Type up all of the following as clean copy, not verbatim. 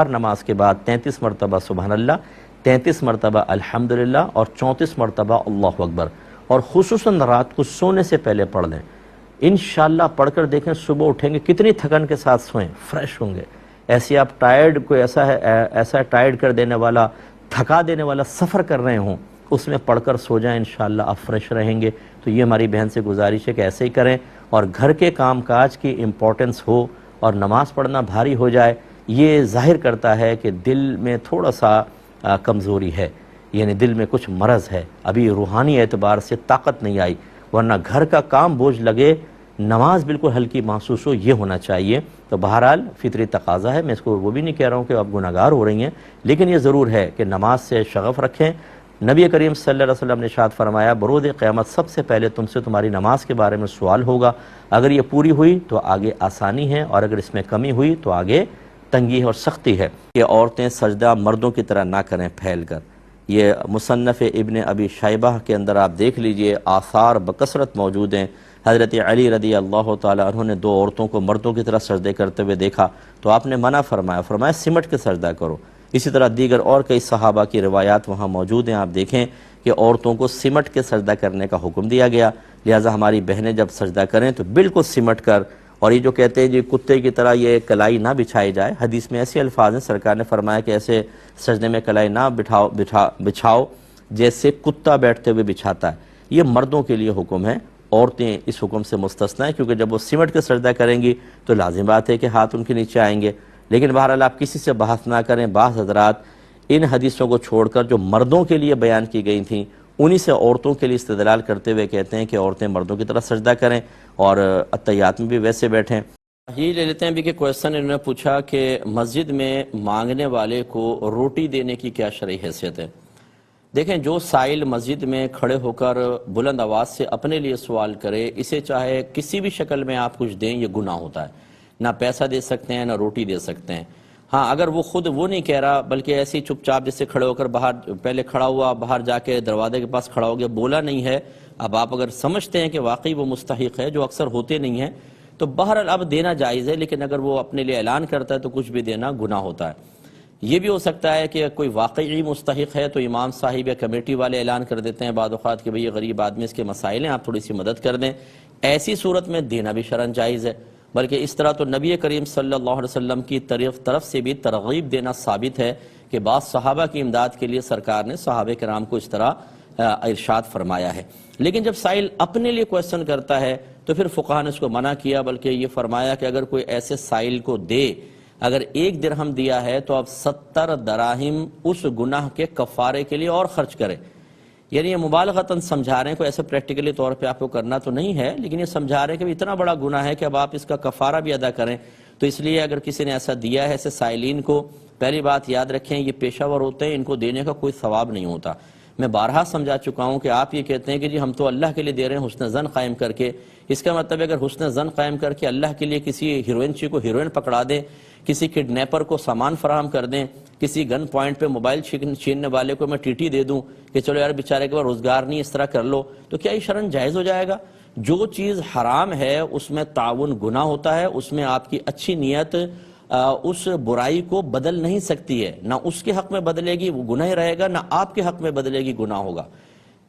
ہر نماز کے بعد 33 مرتبہ سبحان اللہ، 33 مرتبہ الحمدللہ اور 34 مرتبہ اللہ اکبر، اور خصوصاً رات کو سونے سے پہلے پڑھ لیں۔ انشاءاللہ پڑھ کر دیکھیں، صبح اٹھیں گے کتنی تھکن کے ساتھ سوئیں، فریش ہوں گے۔ ایسی آپ ٹائرڈ کوئی ایسا ٹائرڈ کر دینے والا، تھکا دینے والا سفر کر رہے ہوں، اس میں پڑھ کر سو جائیں، انشاءاللہ آپ فریش رہیں گے۔ تو یہ ہماری بہن سے گزارش ہے کہ ایسے ہی کریں، اور گھر کے کام کاج کی امپورٹنس ہو اور نماز پڑھنا بھاری ہو جائے، یہ ظاہر کرتا ہے کہ دل میں تھوڑا سا کمزوری ہے، یعنی دل میں کچھ مرض ہے، ابھی روحانی اعتبار سے طاقت نہیں آئی، ورنہ گھر کا کام بوجھ لگے، نماز بالکل ہلکی محسوس ہو، یہ ہونا چاہیے۔ تو بہرحال فطری تقاضا ہے، میں اس کو وہ بھی نہیں کہہ رہا ہوں کہ آپ گناہ گار ہو رہی ہیں، لیکن یہ ضرور ہے کہ نماز سے شغف رکھیں۔ نبی کریم صلی اللہ علیہ وسلم نے ارشاد فرمایا، بروز قیامت سب سے پہلے تم سے تمہاری نماز کے بارے میں سوال ہوگا، اگر یہ پوری ہوئی تو آگے آسانی ہے، اور اگر اس میں کمی ہوئی تو آگے تنگی اور سختی ہے۔ کہ عورتیں سجدہ مردوں کی طرح نہ کریں پھیل کر، یہ مصنف ابن ابی شیبہ کے اندر آپ دیکھ لیجئے، آثار بکثرت موجود ہیں۔ حضرت علی رضی اللہ تعالیٰ عنہ نے دو عورتوں کو مردوں کی طرح سجدے کرتے ہوئے دیکھا تو آپ نے منع فرمایا سمٹ کے سجدہ کرو۔ اسی طرح دیگر اور کئی صحابہ کی روایات وہاں موجود ہیں، آپ دیکھیں کہ عورتوں کو سمٹ کے سجدہ کرنے کا حکم دیا گیا، لہٰذا ہماری بہنیں جب سجدہ کریں تو بالکل سمٹ کر، اور یہ جو کہتے ہیں جی کتے کی طرح یہ کلائی نہ بچھائی جائے، حدیث میں ایسے الفاظ ہیں، سرکار نے فرمایا کہ ایسے سجدے میں کلائی نہ بچھاؤ جیسے کتا بیٹھتے ہوئے بچھاتا ہے۔ یہ مردوں کے لیے حکم ہے، عورتیں اس حکم سے مستثنی ہیں، کیونکہ جب وہ سمٹ کے سجدہ کریں گی تو لازم بات ہے کہ ہاتھ ان کے نیچے آئیں گے۔ لیکن بہرحال آپ کسی سے بحث نہ کریں، بعض حضرات ان حدیثوں کو چھوڑ کر جو مردوں کے لیے بیان کی گئی تھیں انہی سے عورتوں کے لیے استدلال کرتے ہوئے کہتے ہیں کہ عورتیں مردوں کی طرح سجدہ کریں اور اتحیات میں بھی ویسے بیٹھیں۔ یہ لے لیتے ہیں بھی کہ کویسچن انہوں نے پوچھا کہ مسجد میں مانگنے والے کو روٹی دینے کی کیا شرعی حیثیت ہے؟ دیکھیں، جو سائل مسجد میں کھڑے ہو کر بلند آواز سے اپنے لیے سوال کرے، اسے چاہے کسی بھی شکل میں آپ کچھ دیں، یہ گناہ ہوتا ہے۔ نہ پیسہ دے سکتے ہیں، نہ روٹی دے سکتے ہیں۔ ہاں، اگر وہ خود وہ نہیں کہہ رہا بلکہ ایسے ہی چپ چاپ جس سے کھڑے ہو کر باہر پہلے کھڑا ہوا، باہر جا کے دروازے کے پاس کھڑا ہو گیا، بولا نہیں ہے، اب آپ اگر سمجھتے ہیں کہ واقعی وہ مستحق ہے، جو اکثر ہوتے نہیں ہیں، تو بہرحال اب دینا جائز ہے، لیکن اگر وہ اپنے لیے اعلان کرتا ہے تو کچھ بھی دینا گناہ ہوتا ہے۔ یہ بھی ہو سکتا ہے کہ کوئی واقعی مستحق ہے تو امام صاحب یا کمیٹی والے اعلان کر دیتے ہیں بعض اوقات کہ بھئی یہ غریب آدمی، اس کے مسائل ہیں، آپ تھوڑی سی مدد کر دیں، ایسی صورت میں دینا بھی شرعاً جائز ہے۔ بلکہ اس طرح تو نبی کریم صلی اللہ علیہ وسلم کی طرف سے بھی ترغیب دینا ثابت ہے کہ بعض صحابہ کی امداد کے لیے سرکار نے صحابہ کرام کو اس طرح ارشاد فرمایا ہے۔ لیکن جب سائل اپنے لیے کویسچن کرتا ہے تو پھر فقہاء نے اس کو منع کیا، بلکہ یہ فرمایا کہ اگر کوئی ایسے سائل کو دے، اگر 1 درہم دیا ہے تو اب 70 دراہم اس گناہ کے کفارے کے لیے اور خرچ کرے۔ یعنی یہ مبالغتاً سمجھا رہے ہیں، کوئی ایسے پریکٹیکلی طور پہ آپ کو کرنا تو نہیں ہے، لیکن یہ سمجھا رہے ہیں کہ اتنا بڑا گناہ ہے کہ اب آپ اس کا کفارہ بھی ادا کریں۔ تو اس لیے اگر کسی نے ایسا دیا ہے ایسے سائلین کو، پہلی بات یاد رکھیں یہ پیشہ ور ہوتے ہیں، ان کو دینے کا کوئی ثواب نہیں ہوتا۔ میں بارہا سمجھا چکا ہوں کہ آپ یہ کہتے ہیں کہ جی ہم تو اللہ کے لیے دے رہے ہیں حسن ظن قائم کر کے، اس کا مطلب اگر حسن ظن قائم کر کے اللہ کے لیے کسی ہیروئن چی کو ہیروئن پکڑا دیں، کسی کڈنیپر کو سامان فراہم کر دیں، کسی گن پوائنٹ پہ موبائل چھیننے والے کو میں ٹی دے دوں کہ چلو یار بیچارے کے بعد روزگار نہیں، اس طرح کر لو، تو کیا یہ شرعاً جائز ہو جائے گا؟ جو چیز حرام ہے اس میں تعاون گناہ ہوتا ہے، اس میں آپ کی اچھی نیت اس برائی کو بدل نہیں سکتی ہے، نہ اس کے حق میں بدلے گی وہ گناہ رہے گا، نہ آپ کے حق میں بدلے گی گناہ ہوگا۔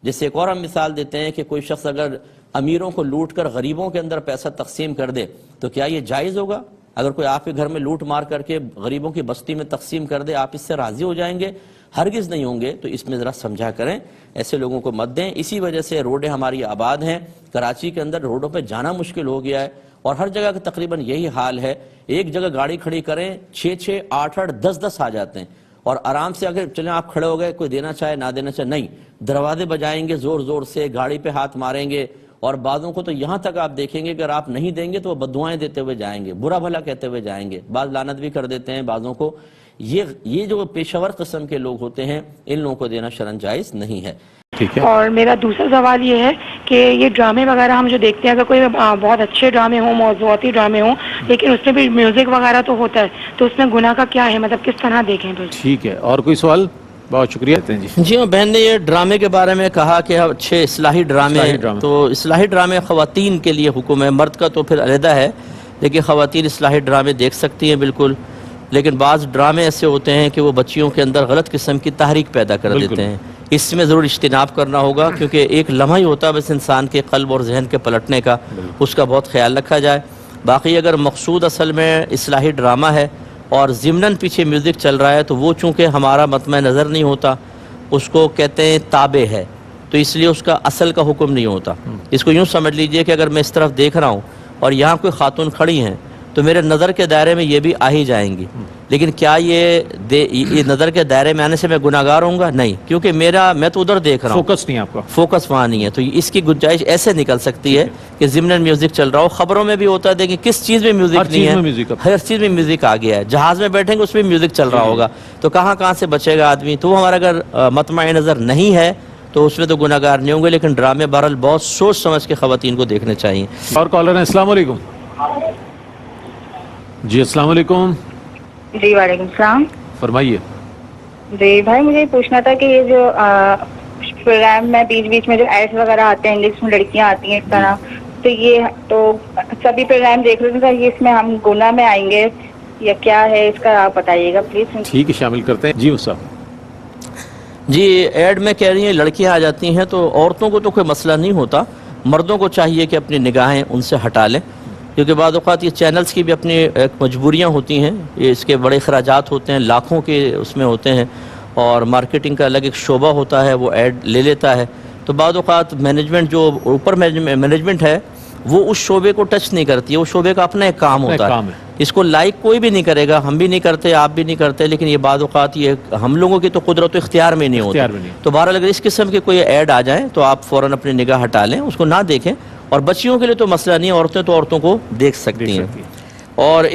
جیسے ایک اور ہم مثال دیتے ہیں کہ کوئی شخص اگر امیروں کو لوٹ کر غریبوں کے اندر پیسہ تقسیم کر دے تو کیا یہ جائز ہوگا؟ اگر کوئی آپ کے گھر میں لوٹ مار کر کے غریبوں کی بستی میں تقسیم کر دے، آپ اس سے راضی ہو جائیں گے؟ ہرگز نہیں ہوں گے۔ تو اس میں ذرا سمجھا کریں، ایسے لوگوں کو مت دیں۔ اسی وجہ سے روڈیں ہماری آباد ہیں، کراچی کے اندر روڈوں پہ جانا مشکل ہو گیا ہے، اور ہر جگہ کا تقریباً یہی حال ہے۔ ایک جگہ گاڑی کھڑی کریں، 6 8 10 آ جاتے ہیں، اور آرام سے اگر چلیں آپ کھڑے ہو گئے، کوئی دینا چاہے نہ دینا چاہے نہیں، دروازے بجائیں گے زور زور سے، گاڑی پہ ہاتھ ماریں گے، اور بعضوں کو تو یہاں تک آپ دیکھیں گے کہ اگر آپ نہیں دیں گے تو وہ بددعائیں دیتے ہوئے جائیں گے، برا بھلا کہتے ہوئے جائیں گے، بعض لعنت بھی کر دیتے ہیں بعضوں کو۔ یہ جو پیشہ ور قسم کے لوگ ہوتے ہیں، ان لوگوں کو دینا شرعاً جائز نہیں ہے۔ ٹھیک ہے۔ اور میرا دوسرا سوال یہ ہے کہ یہ ڈرامے وغیرہ ہم جو دیکھتے ہیں، اگر کوئی بہت اچھے ڈرامے ہوں، موضوعاتی ڈرامے ہوں، لیکن اس میں بھی میوزک وغیرہ تو ہوتا ہے، تو اس میں گناہ کا کیا ہے، مطلب کس طرح دیکھیں؟ ٹھیک ہے، اور کوئی سوال؟ بہت شکریہ جی ہاں، بہن نے یہ ڈرامے کے بارے میں کہا کہ اچھے اصلاحی ڈرامے، تو اصلاحی ڈرامے خواتین کے لیے حکم ہے، مرد کا تو پھر علیحدہ ہے، لیکن خواتین اصلاحی ڈرامے دیکھ سکتی ہیں بالکل۔ لیکن بعض ڈرامے ایسے ہوتے ہیں کہ وہ بچیوں کے اندر غلط قسم کی تحریک پیدا کر دیتے ہیں. اس میں ضرور اجتناب کرنا ہوگا کیونکہ ایک لمحہ ہی ہوتا ہے بس انسان کے قلب اور ذہن کے پلٹنے کا, اس کا بہت خیال رکھا جائے. باقی اگر مقصود اصل میں اصلاحی ڈرامہ ہے اور ضمناً پیچھے میوزک چل رہا ہے تو وہ چونکہ ہمارا مطمع نظر نہیں ہوتا, اس کو کہتے ہیں تابع ہے, تو اس لیے اس کا اصل کا حکم نہیں ہوتا. اس کو یوں سمجھ لیجئے کہ اگر میں اس طرف دیکھ رہا ہوں اور یہاں کوئی خاتون کھڑی ہیں تو میرے نظر کے دائرے میں یہ بھی آ ہی جائیں گی, لیکن کیا یہ نظر کے دائرے میں آنے سے میں گناہگار ہوں گا؟ نہیں, کیونکہ میں تو ادھر دیکھ رہا ہوں, فوکس نہیں آپ کا, فوکس وہاں نہیں ہے. تو اس کی گنجائش ایسے نکل سکتی ہے کہ ضمناً میوزک چل رہا ہو. خبروں میں بھی ہوتا ہے, دیکھیں کس چیز میں میوزک نہیں ہے, ہر چیز میں میوزک آ گیا ہے. جہاز میں بیٹھیں گے اس میں میوزک چل رہا ہوگا, تو کہاں سے بچے گا آدمی. تو ہمارا اگر مطمع نظر نہیں ہے تو اس میں تو گناہگار نہیں ہوں گے, لیکن ڈرامے بہرحال بہت سوچ سمجھ کے خواتین کو دیکھنے چاہیے. اور کالر ہیں, السلام علیکم. جی السلام علیکم. جی وعلیکم السلام. فرمائیے. جی بھائی مجھے پوچھنا تھا کہ یہ جو پروگرام میں بیچ میں جو ایڈس وغیرہ آتے ہیں جس میں لڑکیاں آتی ہیں اس طرح, تو یہ تو سبھی پروگرام دیکھ رہے تھے, یہ اس میں ہم گناہ میں آئیں گے یا کیا ہے, اس کا آپ بتائیے گا پلیز. ٹھیک ہے, شامل کرتے ہیں. جی مصعب. جی ایڈ میں کہہ رہی ہیں لڑکیاں آ جاتی ہیں, تو عورتوں کو تو کوئی مسئلہ نہیں ہوتا, مردوں کو چاہیے کہ اپنی نگاہیں ان سے ہٹا لیں, کیونکہ بعض اوقات یہ چینلز کی بھی اپنی ایک مجبوریاں ہوتی ہیں, یہ اس کے بڑے اخراجات ہوتے ہیں, لاکھوں کے اس میں ہوتے ہیں, اور مارکیٹنگ کا الگ ایک شعبہ ہوتا ہے, وہ ایڈ لے لیتا ہے. تو بعض اوقات مینجمنٹ جو اوپر مینجمنٹ ہے وہ اس شعبے کو ٹچ نہیں کرتی ہے, وہ شعبے کا اپنا ایک کام ہوتا ہے. اس کو لائک کوئی بھی نہیں کرے گا, ہم بھی نہیں کرتے, آپ بھی نہیں کرتے, لیکن یہ بعض اوقات یہ ہم لوگوں کی تو قدرت و اختیار میں نہیں ہوتی. تو بہرحال اگر اس قسم کے کوئی ایڈ آ جائیں تو آپ فوراً اپنی نگاہ ہٹا لیں, اس کو نہ دیکھیں. اور بچیوں کے لیے تو مسئلہ نہیں ہے, عورتیں تو عورتوں کو دیکھ سکتی ہیں. اور